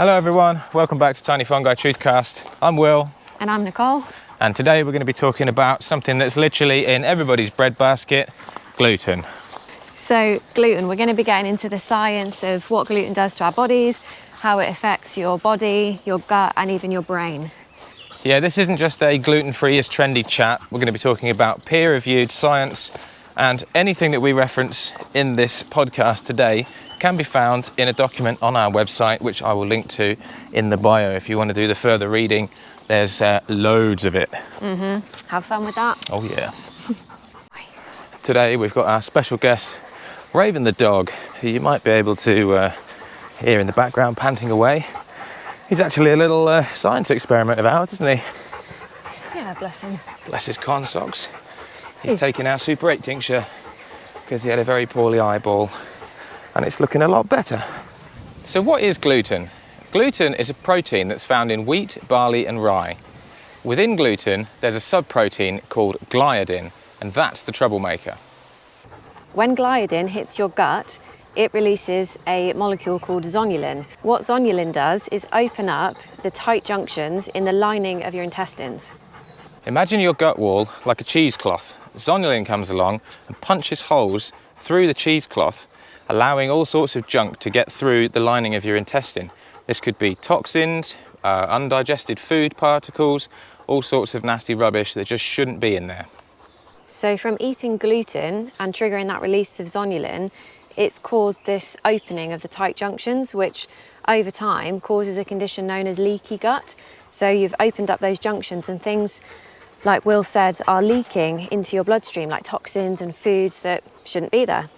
Hello everyone, welcome back to Tiny Fungi Truthcast. I'm Will. And I'm Nicole. And today we're going to be talking about something that's literally in everybody's breadbasket, gluten. So gluten, we're going to be getting into the science of what gluten does to our bodies, how it affects your body, your gut and even your brain. Yeah, this isn't just a gluten-free is trendy chat. We're going to be talking about peer-reviewed science, and anything that we reference in this podcast today can be found in a document on our website, which I will link to in the bio if you want to do the further reading. There's loads of it. Have fun with that. Oh yeah. Today we've got our special guest, Raven the dog, who you might be able to hear in the background panting away. He's actually a little science experiment of ours, isn't he? Yeah, bless him. Bless his corn socks. He's taking our Super 8 tincture because he had a very poorly eyeball and it's looking a lot better. So what is gluten? Gluten is a protein that's found in wheat, barley and rye. Within gluten, there's a subprotein called gliadin, and that's the troublemaker. When gliadin hits your gut, it releases a molecule called zonulin. What zonulin does is open up the tight junctions in the lining of your intestines. Imagine your gut wall like a cheesecloth. Zonulin comes along and punches holes through the cheesecloth, allowing all sorts of junk to get through the lining of your intestine. This could be toxins, undigested food particles, all sorts of nasty rubbish that just shouldn't be in there. So from eating gluten and triggering that release of zonulin, it's caused this opening of the tight junctions, which over time causes a condition known as leaky gut. So you've opened up those junctions and things, like Will said, are leaking into your bloodstream, like toxins and foods that shouldn't be there.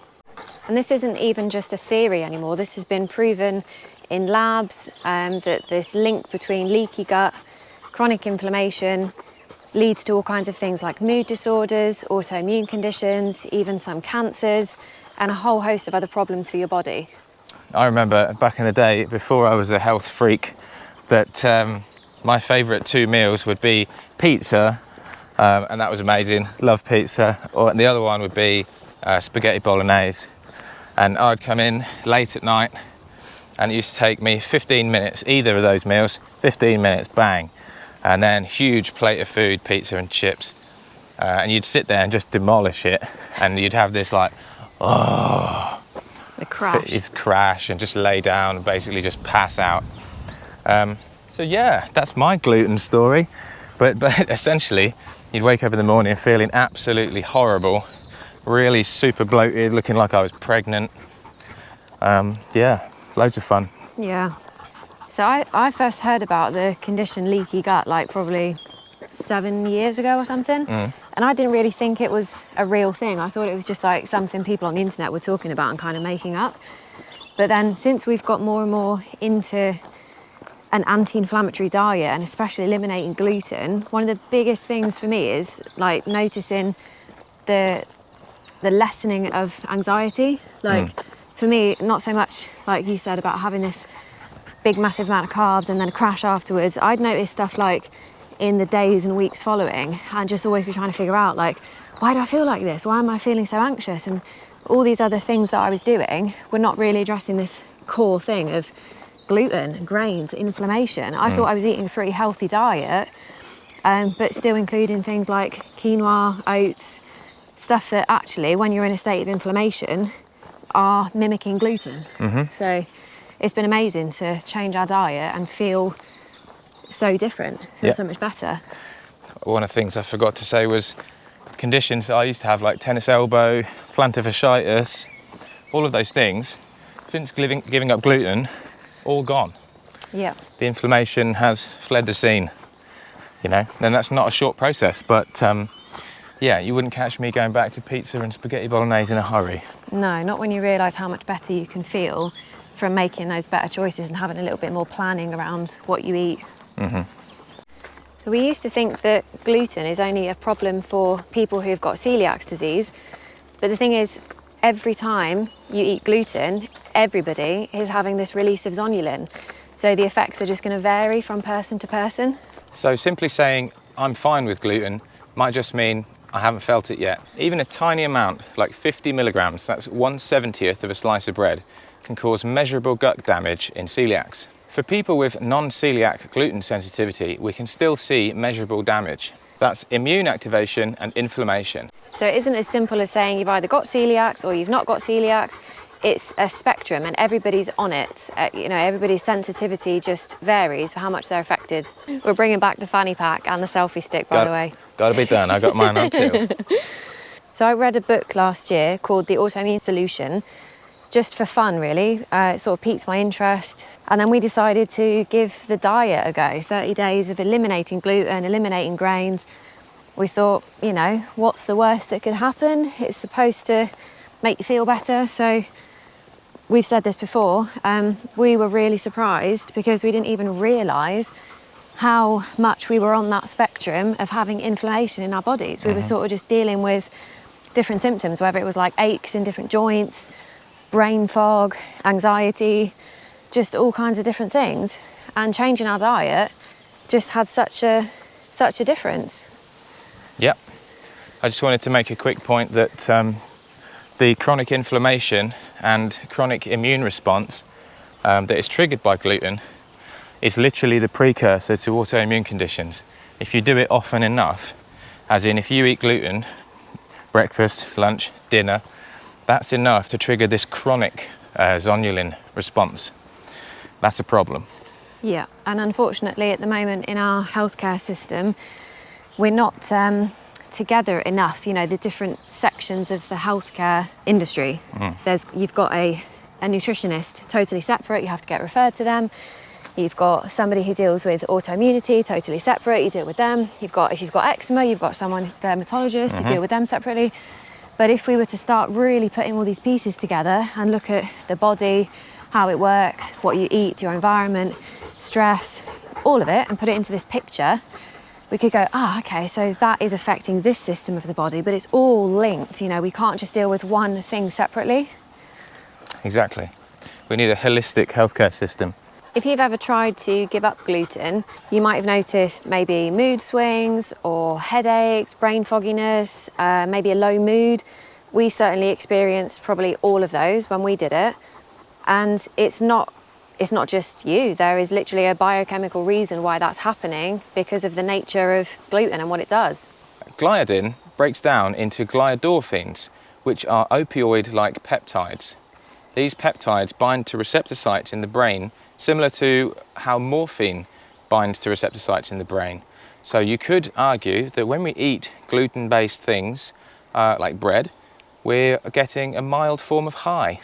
And this isn't even just a theory anymore. This has been proven in labs that this link between leaky gut, chronic inflammation, leads to all kinds of things like mood disorders, autoimmune conditions, even some cancers, and a whole host of other problems for your body. I remember back in the day, before I was a health freak, that my favourite two meals would be pizza, and that was amazing, love pizza, and the other one would be spaghetti bolognese. And I'd come in late at night and it used to take me 15 minutes, either of those meals, 15 minutes, bang. And then huge plate of food, pizza and chips. And you'd sit there and just demolish it. And you'd have this like, oh. The crash. It's crash and just lay down and basically just pass out. So yeah, that's my gluten story. But essentially, you'd wake up in the morning feeling absolutely horrible, really super bloated, looking like I was pregnant. Yeah, loads of fun. Yeah. So I first heard about the condition leaky gut like probably 7 years ago or something. And I didn't really think it was a real thing. I thought it was just like something people on the internet were talking about and kind of making up. But then since we've got more and more into an anti-inflammatory diet and especially eliminating gluten, one of the biggest things for me is like noticing the lessening of anxiety. Like for me, not so much like you said about having this big massive amount of carbs and then a crash afterwards. I'd notice stuff like in the days and weeks following and just always be trying to figure out like, why do I feel like this? Why am I feeling so anxious? And all these other things that I was doing were not really addressing this core thing of gluten, grains, inflammation. I thought I was eating a pretty healthy diet, but still including things like quinoa, oats, stuff that actually, when you're in a state of inflammation, are mimicking gluten. So it's been amazing to change our diet and feel so different, feel so much better. One of the things I forgot to say was conditions that I used to have, like tennis elbow, plantar fasciitis, all of those things, since giving up gluten, all gone. Yeah. The inflammation has fled the scene, you know, and that's not a short process, but yeah, you wouldn't catch me going back to pizza and spaghetti bolognese in a hurry. No, not when you realise how much better you can feel from making those better choices and having a little bit more planning around what you eat. So we used to think that gluten is only a problem for people who've got celiac disease, but the thing is, every time you eat gluten, everybody is having this release of zonulin. So the effects are just going to vary from person to person. So simply saying I'm fine with gluten might just mean I haven't felt it yet. Even a tiny amount, like 50 milligrams, that's 1/70th of a slice of bread, can cause measurable gut damage in celiacs. For people with non-coeliac gluten sensitivity, we can still see measurable damage. That's immune activation and inflammation. So it isn't as simple as saying you've either got celiacs or you've not got celiacs. It's a spectrum and everybody's on it. Everybody's sensitivity just varies for how much they're affected. We're bringing back the fanny pack and the selfie stick, by the way. Got to be done. I got mine on too. So I read a book last year called The Autoimmune Solution, just for fun really. It sort of piqued my interest. And then we decided to give the diet a go, 30 days of eliminating gluten, eliminating grains. We thought, what's the worst that could happen? It's supposed to make you feel better. So we've said this before, we were really surprised because we didn't even realise how much we were on that spectrum of having inflammation in our bodies. We were sort of just dealing with different symptoms, whether it was like aches in different joints, brain fog, anxiety, just all kinds of different things. And changing our diet just had such a difference. Yep. I just wanted to make a quick point that the chronic inflammation and chronic immune response that is triggered by gluten is literally the precursor to autoimmune conditions. If you do it often enough, as in if you eat gluten, breakfast, lunch, dinner, that's enough to trigger this chronic zonulin response. That's a problem. Yeah, and unfortunately at the moment in our healthcare system, we're not together enough, the different sections of the healthcare industry. You've got a nutritionist totally separate, you have to get referred to them. You've got somebody who deals with autoimmunity, totally separate, you deal with them. If you've got eczema, you've got someone, dermatologist, you deal with them separately. But if we were to start really putting all these pieces together and look at the body, how it works, what you eat, your environment, stress, all of it, and put it into this picture, we could go, okay, so that is affecting this system of the body, but it's all linked. We can't just deal with one thing separately. Exactly. We need a holistic healthcare system. If you've ever tried to give up gluten, you might have noticed maybe mood swings or headaches, brain fogginess, maybe a low mood. We certainly experienced probably all of those when we did it. And it's not just you. There is literally a biochemical reason why that's happening because of the nature of gluten and what it does. Gliadin breaks down into gliadorphins, which are opioid-like peptides. These peptides bind to receptor sites in the brain, similar to how morphine binds to receptor sites in the brain. So you could argue that when we eat gluten-based things, like bread, we're getting a mild form of high.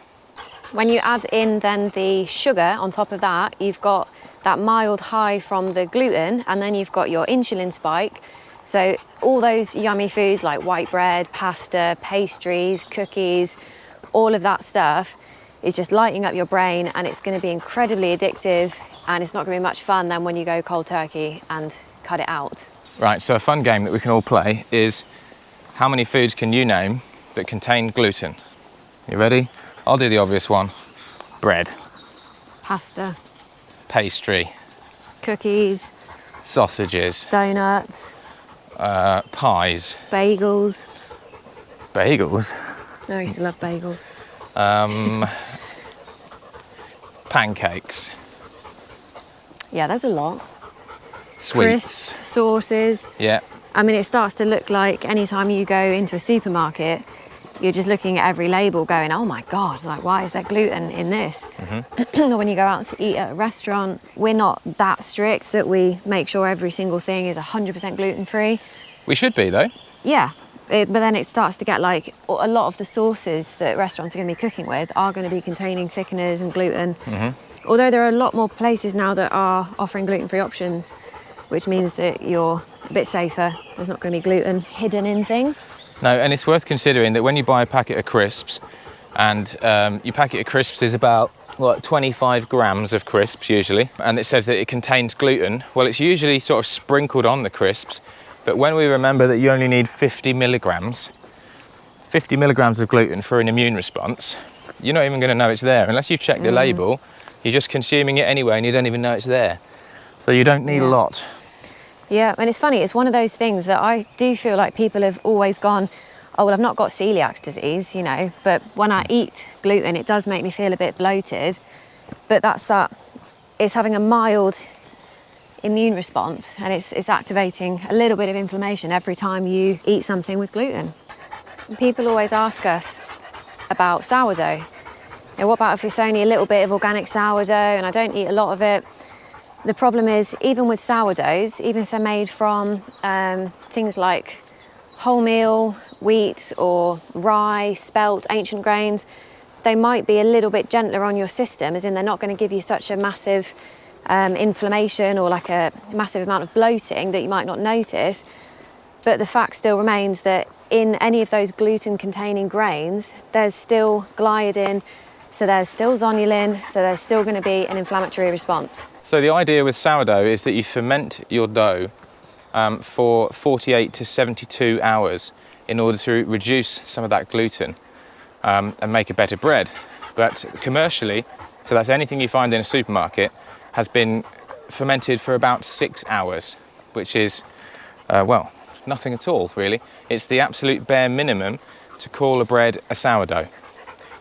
When you add in then the sugar on top of that, you've got that mild high from the gluten, and then you've got your insulin spike. So all those yummy foods like white bread, pasta, pastries, cookies, all of that stuff is just lighting up your brain, and it's going to be incredibly addictive, and it's not going to be much fun then when you go cold turkey and cut it out. Right, so a fun game that we can all play is how many foods can you name that contain gluten? You ready? I'll do the obvious one. Bread. Pasta. Pastry. Cookies. Sausages. Donuts. Pies. Bagels. Bagels? No, I used to love bagels. Pancakes. Yeah, there's a lot. Sweets. Crisps, sauces. Yeah. I mean, it starts to look like anytime you go into a supermarket, you're just looking at every label going, oh my God, like, why is there gluten in this? Or when you go out to eat at a restaurant, we're not that strict that we make sure every single thing is 100% gluten-free. We should be though. Yeah, but then it starts to get like a lot of the sauces that restaurants are going to be cooking with are going to be containing thickeners and gluten. Although there are a lot more places now that are offering gluten-free options, which means that you're a bit safer. There's not going to be gluten hidden in things. No, and it's worth considering that when you buy a packet of crisps, and your packet of crisps is about, 25 grams of crisps usually, and it says that it contains gluten, well, it's usually sort of sprinkled on the crisps, but when we remember that you only need 50 milligrams of gluten for an immune response, you're not even going to know it's there. Unless you check the label, you're just consuming it anyway and you don't even know it's there. So you don't need a lot. Yeah, and it's funny, it's one of those things that I do feel like people have always gone, oh, well, I've not got celiac disease, but when I eat gluten, it does make me feel a bit bloated. But that's that it's having a mild immune response, and it's activating a little bit of inflammation every time you eat something with gluten. And people always ask us about sourdough. What about if it's only a little bit of organic sourdough and I don't eat a lot of it? The problem is, even with sourdoughs, even if they're made from things like wholemeal, wheat or rye, spelt, ancient grains, they might be a little bit gentler on your system, as in they're not going to give you such a massive inflammation or like a massive amount of bloating that you might not notice. But the fact still remains that in any of those gluten-containing grains, there's still gliadin, so there's still zonulin, so there's still going to be an inflammatory response. So the idea with sourdough is that you ferment your dough for 48 to 72 hours in order to reduce some of that gluten and make a better bread. But commercially, so that's anything you find in a supermarket, has been fermented for about 6 hours, which is, well, nothing at all, really. It's the absolute bare minimum to call a bread a sourdough.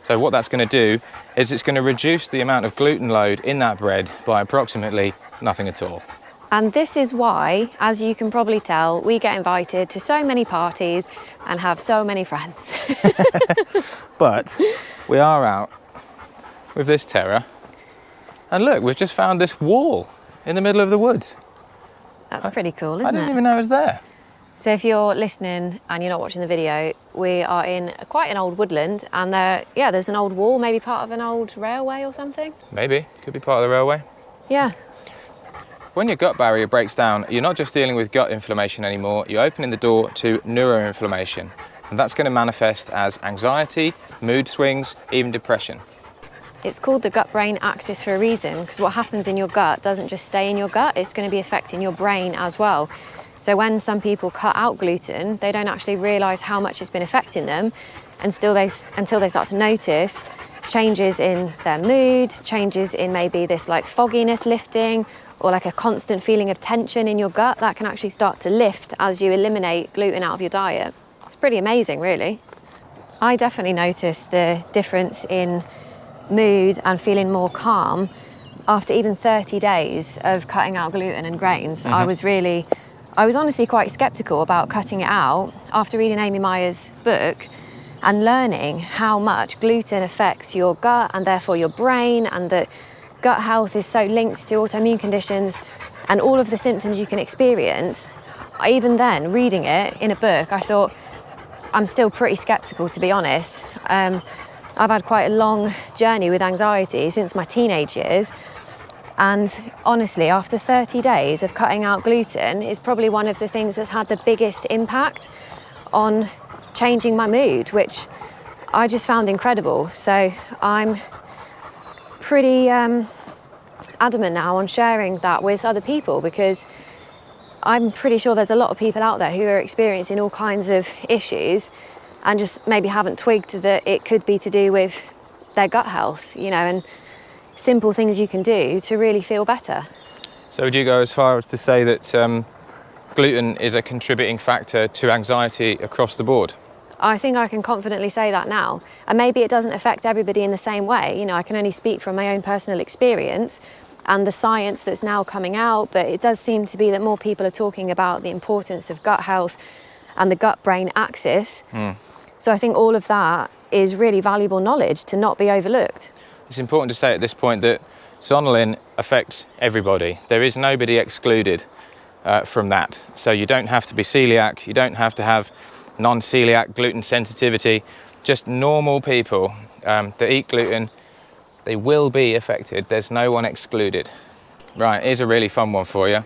So what that's going to do is it's going to reduce the amount of gluten load in that bread by approximately nothing at all. And this is why, as you can probably tell, we get invited to so many parties and have so many friends. But we are out with this terror, and look, we've just found this wall in the middle of the woods. That's pretty cool, isn't it? I didn't even know it was there. So if you're listening and you're not watching the video, we are in quite an old woodland, and there's an old wall, maybe part of an old railway or something. Maybe, could be part of the railway. Yeah. When your gut barrier breaks down, you're not just dealing with gut inflammation anymore, you're opening the door to neuroinflammation. And that's going to manifest as anxiety, mood swings, even depression. It's called the gut-brain axis for a reason, because what happens in your gut doesn't just stay in your gut, it's going to be affecting your brain as well. So when some people cut out gluten, they don't actually realise how much it's been affecting them until they start to notice changes in their mood, changes in maybe this like fogginess lifting, or like a constant feeling of tension in your gut that can actually start to lift as you eliminate gluten out of your diet. It's pretty amazing, really. I definitely noticed the difference in mood and feeling more calm after even 30 days of cutting out gluten and grains. I was honestly quite skeptical about cutting it out after reading Amy Meyer's book and learning how much gluten affects your gut and therefore your brain, and that gut health is so linked to autoimmune conditions and all of the symptoms you can experience. Even then, reading it in a book, I thought, I'm still pretty skeptical, to be honest. I've had quite a long journey with anxiety since my teenage years. And honestly, after 30 days of cutting out gluten is probably one of the things that's had the biggest impact on changing my mood, which I just found incredible. So I'm pretty adamant now on sharing that with other people, because I'm pretty sure there's a lot of people out there who are experiencing all kinds of issues and just maybe haven't twigged that it could be to do with their gut health, and simple things you can do to really feel better. So would you go as far as to say that gluten is a contributing factor to anxiety across the board? I think I can confidently say that now. And maybe it doesn't affect everybody in the same way. I can only speak from my own personal experience and the science that's now coming out, but it does seem to be that more people are talking about the importance of gut health and the gut-brain axis. So I think all of that is really valuable knowledge to not be overlooked. It's important to say at this point that zonulin affects everybody. There is nobody excluded from that. So you don't have to be celiac, you don't have to have non-coeliac gluten sensitivity. Just normal people that eat gluten, they will be affected. There's no one excluded. Right, here's a really fun one for you.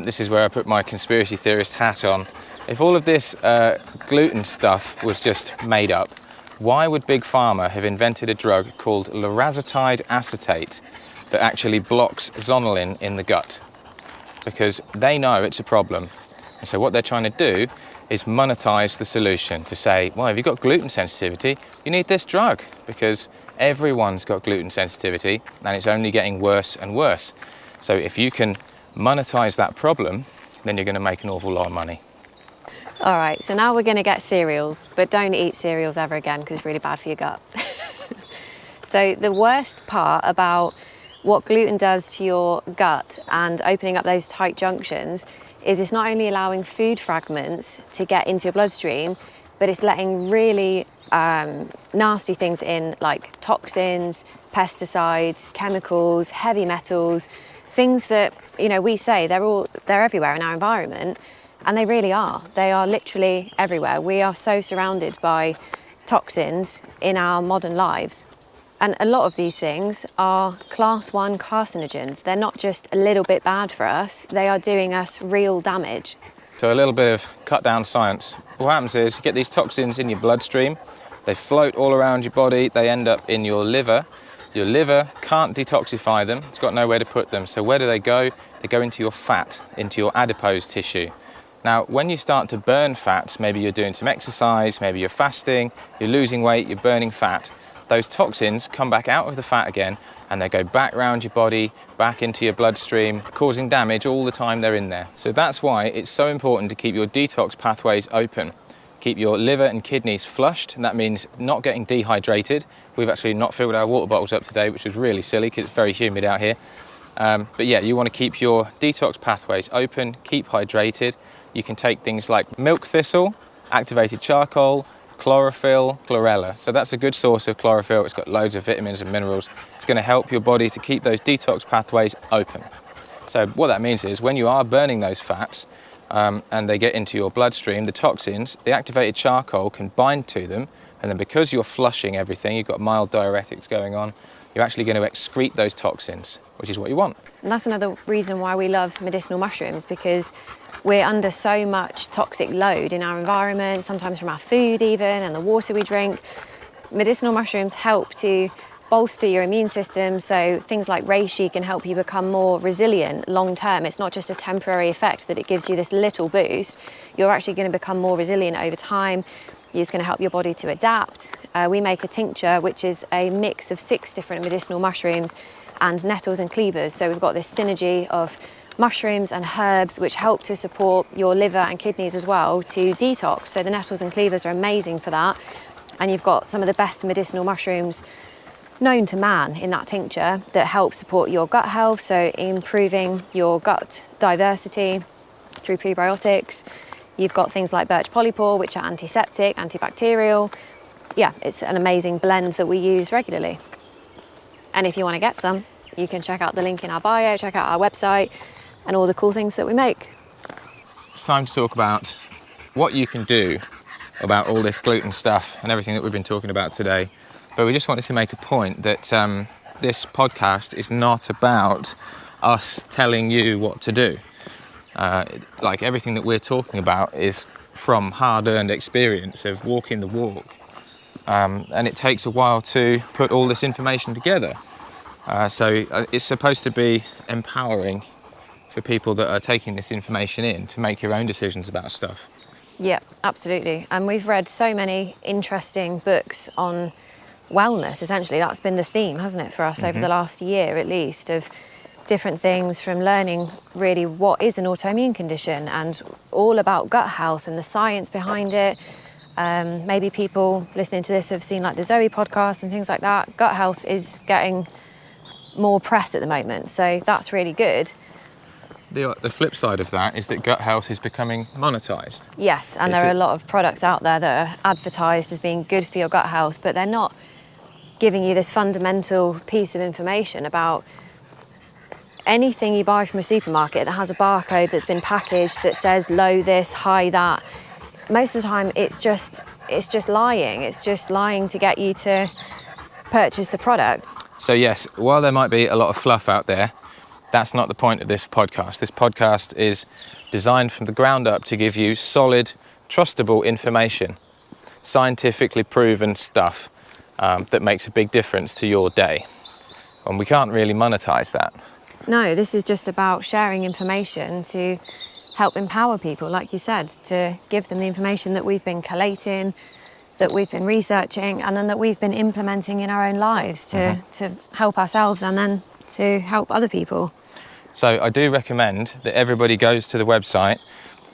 This is where I put my conspiracy theorist hat on. If all of this gluten stuff was just made up, why would Big Pharma have invented a drug called larazotide acetate that actually blocks zonulin in the gut? Because they know it's a problem. And so what they're trying to do is monetize the solution to say, well, if you've got gluten sensitivity, you need this drug, because everyone's got gluten sensitivity and it's only getting worse and worse. So if you can monetize that problem, then you're going to make an awful lot of money. All right, so now we're going to get cereals, but don't eat cereals ever again because it's really bad for your gut. So the worst part about what gluten does to your gut and opening up those tight junctions is it's not only allowing food fragments to get into your bloodstream, but it's letting really nasty things in, like toxins, pesticides, chemicals, heavy metals, things that, you know, we say they're everywhere in our environment, and they really are. They are literally everywhere. We are so surrounded by toxins in our modern lives. And a lot of these things are class 1 carcinogens. They're not just a little bit bad for us, they are doing us real damage. So a little bit of cut down science. What happens is you get these toxins in your bloodstream, they float all around your body, they end up in your liver. Your liver can't detoxify them, it's got nowhere to put them. So where do they go? They go into your fat, into your adipose tissue. Now, when you start to burn fats, maybe you're doing some exercise, maybe you're fasting, you're losing weight, you're burning fat, those toxins come back out of the fat again and they go back around your body, back into your bloodstream, causing damage all the time they're in there. So that's why it's so important to keep your detox pathways open. Keep your liver and kidneys flushed, and that means not getting dehydrated. We've actually not filled our water bottles up today, which was really silly because it's very humid out here. But yeah, you want to keep your detox pathways open, keep hydrated. You can take things like milk thistle, activated charcoal, chlorophyll, chlorella. So that's a good source of chlorophyll. It's got loads of vitamins and minerals. It's going to help your body to keep those detox pathways open. So what that means is when you are burning those fats and they get into your bloodstream, the toxins, the activated charcoal can bind to them. And then because you're flushing everything, you've got mild diuretics going on, you're actually going to excrete those toxins, which is what you want. And that's another reason why we love medicinal mushrooms, because we're under so much toxic load in our environment, sometimes from our food even, and the water we drink. Medicinal mushrooms help to bolster your immune system, so things like reishi can help you become more resilient long term. It's not just a temporary effect that it gives you this little boost. You're actually going to become more resilient over time. It's going to help your body to adapt. We make a tincture which is a mix of 6 different medicinal mushrooms and nettles and cleavers. So we've got this synergy of mushrooms and herbs which help to support your liver and kidneys as well to detox. So the nettles and cleavers are amazing for that. And you've got some of the best medicinal mushrooms known to man in that tincture that help support your gut health, so improving your gut diversity through prebiotics. You've got things like birch polypore, which are antiseptic, antibacterial. Yeah, it's an amazing blend that we use regularly. And if you want to get some, you can check out the link in our bio, check out our website and all the cool things that we make. It's time to talk about what you can do about all this gluten stuff and everything that we've been talking about today. But we just wanted to make a point that this podcast is not about us telling you what to do. Like everything that we're talking about is from hard-earned experience of walking the walk. And it takes a while to put all this information together. So it's supposed to be empowering for people that are taking this information in to make your own decisions about stuff. Yeah, absolutely. And we've read so many interesting books on wellness, essentially. That's been the theme, hasn't it, for us over the last year at least, of different things, from learning really what is an autoimmune condition and all about gut health and the science behind it. Maybe people listening to this have seen like the Zoe podcast and things like that. Gut health is getting more press at the moment, so that's really good. The flip side of that is that gut health is becoming monetized. Yes, and there are a lot of products out there that are advertised as being good for your gut health, but they're not giving you this fundamental piece of information about anything you buy from a supermarket that has a barcode that's been packaged that says low this, high that. Most of the time it's just lying. It's just lying to get you to purchase the product. So yes, while there might be a lot of fluff out there, that's not the point of this podcast. This podcast is designed from the ground up to give you solid, trustable information, scientifically proven stuff that makes a big difference to your day. And we can't really monetize that. No, this is just about sharing information to help empower people, like you said, to give them the information that we've been collating, that we've been researching, and then that we've been implementing in our own lives to help ourselves and then to help other people. So I do recommend that everybody goes to the website,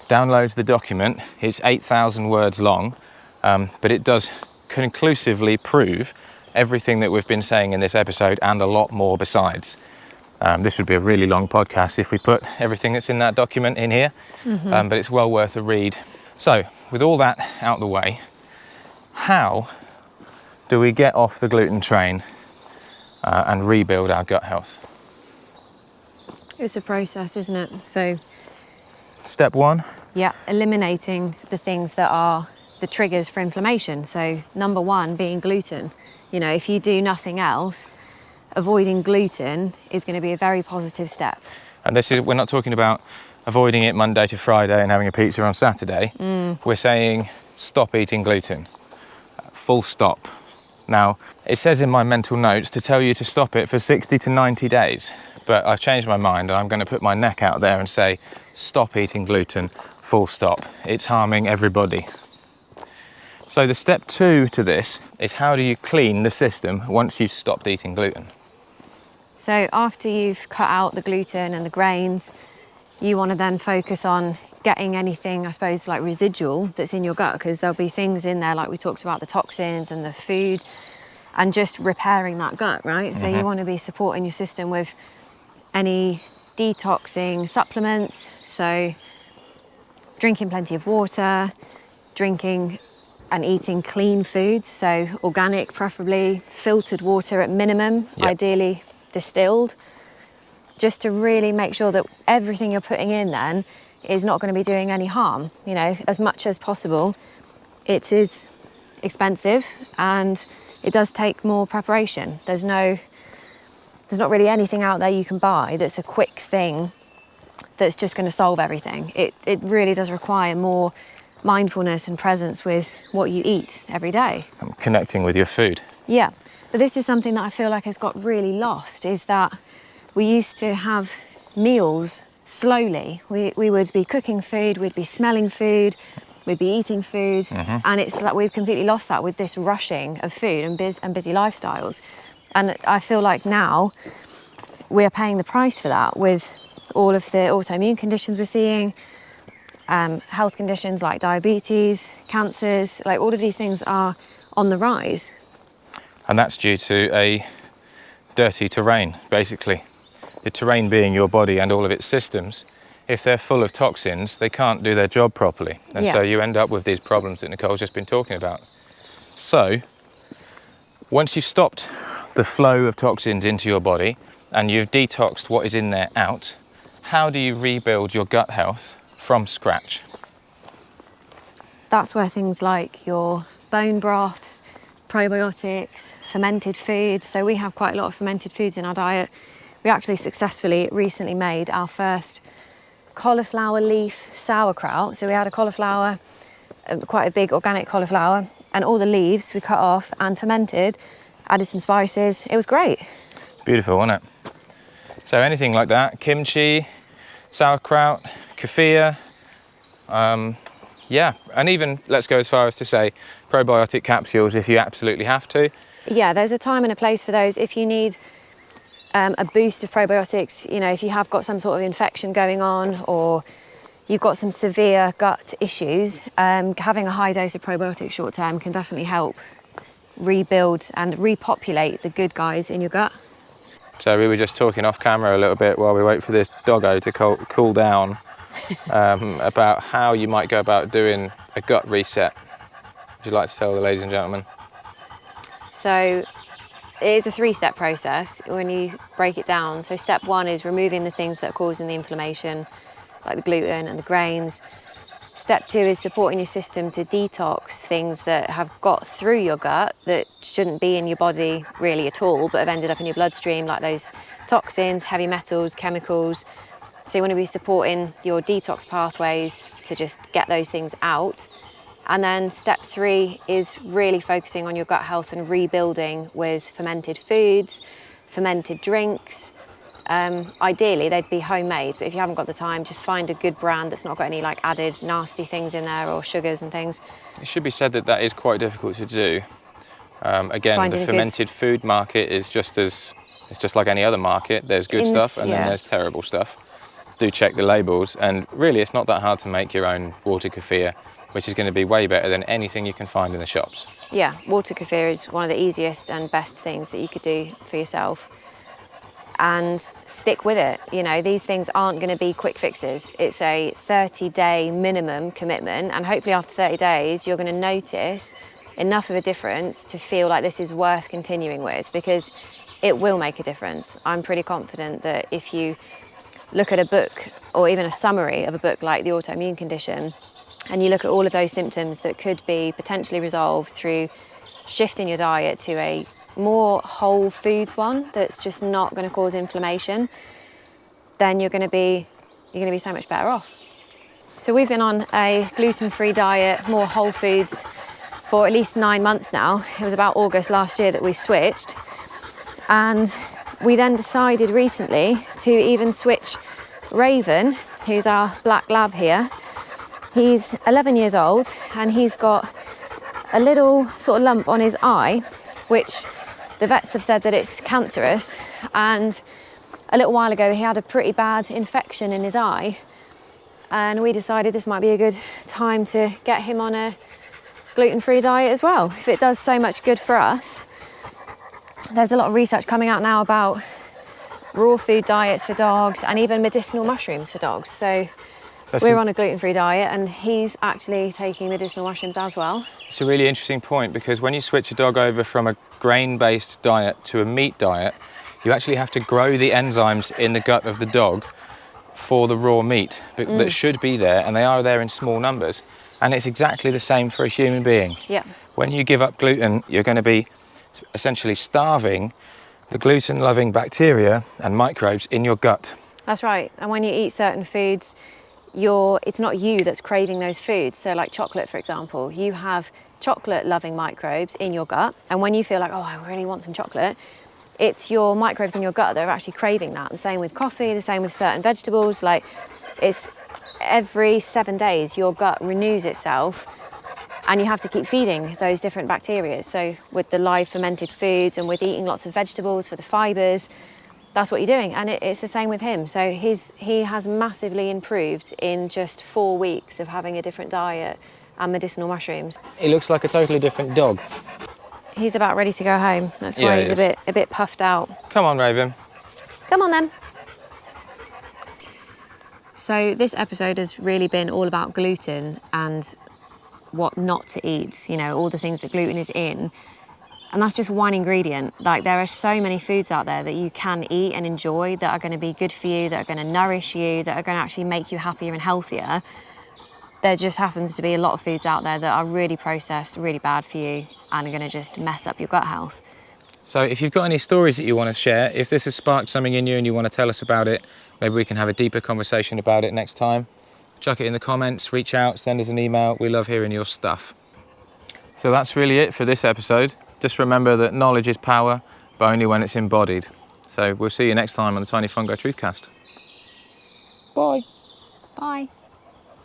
downloads the document. It's 8,000 words long, but it does conclusively prove everything that we've been saying in this episode and a lot more besides. This would be a really long podcast if we put everything that's in that document in here, but it's well worth a read. So, with all that out the way, how do we get off the gluten train and rebuild our gut health? It's a process, isn't it? So, Step one. yeah, eliminating the things that are the triggers for inflammation. So, number one being gluten. You know, if you do nothing else, avoiding gluten is going to be a very positive step. And this is, we're not talking about avoiding it Monday to Friday and having a pizza on Saturday. We're saying stop eating gluten. Full stop. Now, it says in my mental notes to tell you to stop it for 60 to 90 days, but I've changed my mind and I'm going to put my neck out there and say, stop eating gluten, full stop. It's harming everybody. So the step two to this is, how do you clean the system once you've stopped eating gluten? So after you've cut out the gluten and the grains, you want to then focus on getting anything, I suppose, like residual that's in your gut, because there'll be things in there, like we talked about, the toxins and the food, and just repairing that gut, right? So you want to be supporting your system with any detoxing supplements, so drinking plenty of water, drinking and eating clean foods, so organic preferably, filtered water at minimum, ideally distilled, just to really make sure that everything you're putting in then is not going to be doing any harm, you know, as much as possible. It is expensive and it does take more preparation. There's not really anything out there you can buy that's a quick thing that's just going to solve everything. It really does require more mindfulness and presence with what you eat every day. Connecting with your food. Yeah, but this is something that I feel like has got really lost, is that we used to have meals slowly. We would be cooking food, we'd be smelling food, we'd be eating food, and it's like we've completely lost that with this rushing of food and busy lifestyles. And I feel like now we're paying the price for that with all of the autoimmune conditions we're seeing, health conditions like diabetes, cancers, like all of these things are on the rise. And that's due to a dirty terrain, basically. The terrain being your body and all of its systems. If they're full of toxins, they can't do their job properly. And so you end up with these problems that Nicole's just been talking about. So, once you've stopped the flow of toxins into your body and you've detoxed what is in there out, how do you rebuild your gut health from scratch? That's where things like your bone broths, probiotics, fermented foods. So we have quite a lot of fermented foods in our diet. We actually successfully recently made our first cauliflower leaf sauerkraut. So we had a cauliflower, quite a big organic cauliflower, and all the leaves we cut off and fermented, added some spices. It was great. Beautiful, wasn't it? So anything like that, kimchi, sauerkraut, kefir, yeah, and even let's go as far as to say probiotic capsules if you absolutely have to. Yeah, there's a time and a place for those. If you need a boost of probiotics, you know, if you have got some sort of infection going on or you've got some severe gut issues, having a high dose of probiotics short term can definitely help rebuild and repopulate the good guys in your gut. So we were just talking off camera a little bit while we wait for this doggo to cool down about how you might go about doing a gut reset. Would you like to tell the ladies and gentlemen? So it is a 3-step process when you break it down. So step 1 is removing the things that are causing the inflammation, like the gluten and the grains. Step 2 is supporting your system to detox things that have got through your gut that shouldn't be in your body really at all, but have ended up in your bloodstream, like those toxins, heavy metals, chemicals. So you want to be supporting your detox pathways to just get those things out. And then step 3 is really focusing on your gut health and rebuilding with fermented foods, fermented drinks. Ideally, they'd be homemade, but if you haven't got the time, just find a good brand that's not got any like added nasty things in there or sugars and things. It should be said that that is quite difficult to do. Again, Finding the fermented food market is just like any other market. There's good stuff and then there's terrible stuff. Do check the labels, and really it's not that hard to make your own water kefir, which is going to be way better than anything you can find in the shops. Yeah, water kefir is one of the easiest and best things that you could do for yourself. and stick with it. You know, these things aren't going to be quick fixes. It's a 30-day minimum commitment, and hopefully after 30 days you're going to notice enough of a difference to feel like this is worth continuing with, because it will make a difference. I'm pretty confident that if you look at a book or even a summary of a book like The Autoimmune Condition, and you look at all of those symptoms that could be potentially resolved through shifting your diet to a more whole foods one that's just not going to cause inflammation, then you're going to be so much better off. So we've been on a gluten-free diet, more whole foods, for at least 9 months now. It was about August last year that we switched, and we then decided recently to even switch Raven, who's our black lab here. He's 11 years old and he's got a little sort of lump on his eye, which the vets have said that it's cancerous, and a little while ago he had a pretty bad infection in his eye, and we decided this might be a good time to get him on a gluten-free diet as well. If it does so much good for us, there's a lot of research coming out now about raw food diets for dogs and even medicinal mushrooms for dogs. So we're on a gluten-free diet and he's actually taking medicinal mushrooms as well. It's a really interesting point, because when you switch a dog over from a grain-based diet to a meat diet, you actually have to grow the enzymes in the gut of the dog for the raw meat that should be there, and they are there in small numbers. And it's exactly the same for a human being. Yeah. When you give up gluten, you're going to be essentially starving the gluten-loving bacteria and microbes in your gut. That's right. And when you eat certain foods, it's not you that's craving those foods. So like chocolate, for example, you have chocolate-loving microbes in your gut. And when you feel like, oh, I really want some chocolate, it's your microbes in your gut that are actually craving that. The same with coffee, the same with certain vegetables. Like, it's every 7 days, your gut renews itself, and you have to keep feeding those different bacteria. So with the live fermented foods and with eating lots of vegetables for the fibres, that's what you're doing. And it's the same with him. So he has massively improved in just 4 weeks of having a different diet and medicinal mushrooms. He looks like a totally different dog. He's about ready to go home. That's why he's a bit puffed out. Come on, Raven. Come on then. So this episode has really been all about gluten and what not to eat, you know, all the things that gluten is in. And that's just one ingredient. Like, there are so many foods out there that you can eat and enjoy that are going to be good for you, that are going to nourish you, that are going to actually make you happier and healthier. There just happens to be a lot of foods out there that are really processed, really bad for you, and are going to just mess up your gut health. So if you've got any stories that you want to share, if this has sparked something in you and you want to tell us about it, maybe we can have a deeper conversation about it next time. Chuck it in the comments, reach out, send us an email. We love hearing your stuff. So that's really it for this episode. Just remember that knowledge is power, but only when it's embodied. So we'll see you next time on the Tiny Fungi Truthcast. Bye. Bye.